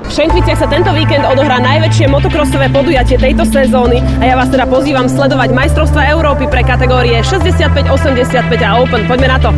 V Šenkviciach sa tento víkend odohrá najväčšie motokrosové podujatie tejto sezóny a ja vás teda pozývam sledovať majstrovstvá Európy pre kategórie 65, 85 a Open. Poďme na to!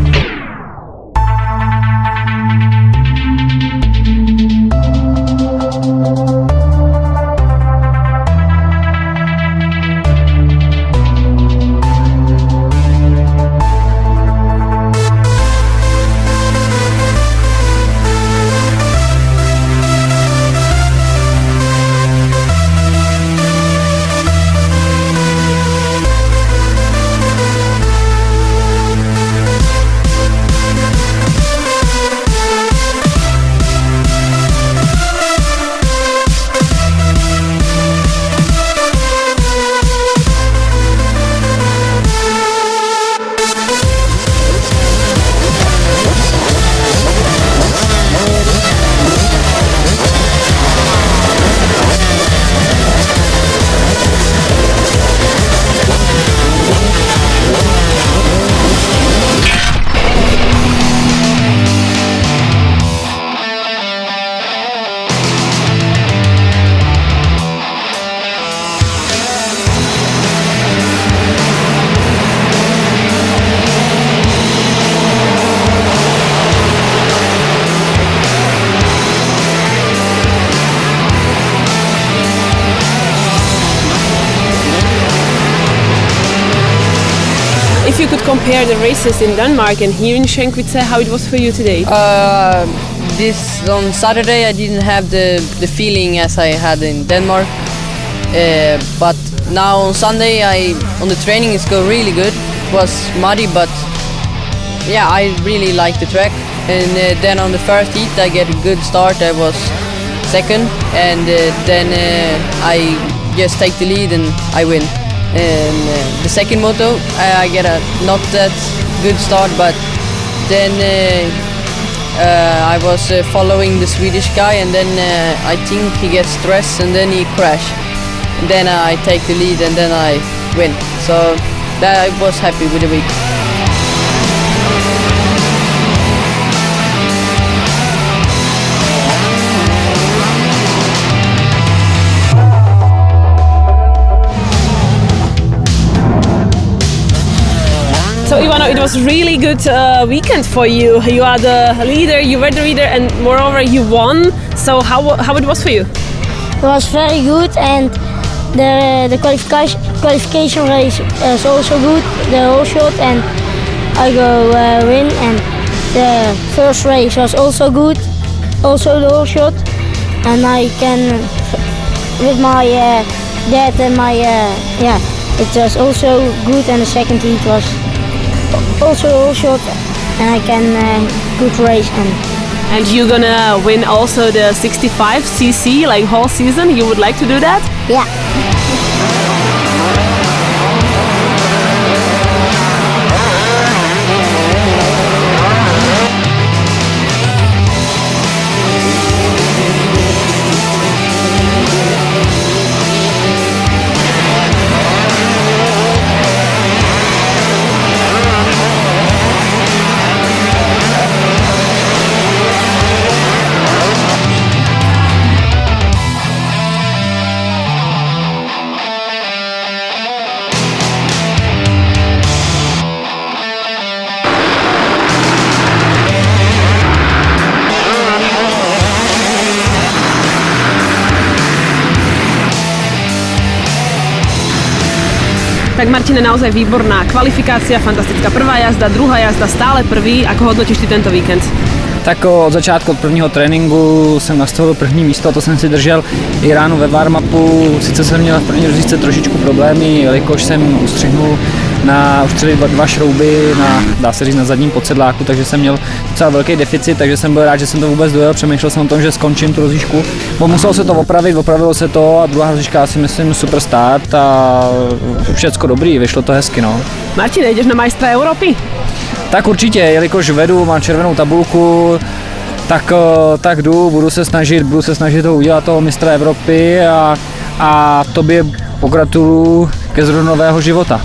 If you could compare the races in Denmark and here in Šenkvice, how it was for you today? This on Saturday I didn't have the feeling as I had in Denmark, but now on Sunday on the training it's go really good. It was muddy, but yeah, I really like the track. And then on the first heat I get a good start. I was second, and then I just take the lead and I win. And the second moto I get a not that good start, but then I was following the Swedish guy, and then I think he gets stressed and then he crashed. And then I take the lead and then I win. So that I was happy with the week. So Ivano, it was really good weekend for you. You are the leader, you were the leader, and moreover you won. So how it was for you? It was very good, and the qualification race is also good. The whole shot, and I go win. And the first race was also good, also the whole shot. And I can with my dad and my it was also good. And the second heat was also all short, and I can good race. And you're gonna win also the 65cc like whole season? You would like to do that? Yeah. Tak Martine, naozaj výborná kvalifikácia, fantastická prvá jazda, druhá jazda, stále prvý. Ako hodnotíš ty tento víkend? Tak od začátku, od prvního tréninku jsem nastavil první místo a to jsem si držel i ráno ve warm-upu. Sice jsem měl v první rozjízdce trošičku problémy, jelikož jsem ustřihnul už třeba dva šrouby dá se říct, na zadním podsedláku, takže jsem měl docela velký deficit, takže jsem byl rád, že jsem to vůbec dojel, přemýšlel jsem o tom, že skončím tu rozjížďku. Muselo se to opravilo se to a druhá rozjížďka si myslím super start a všecko dobrý, vyšlo to hezky. No. Martine, jdeš na majstra Evropy? Tak určitě, jelikož vedu, mám červenou tabulku, tak jdu, budu se snažit to udělat toho mistra Evropy a tobě pogratuluju ke zrodu nového života.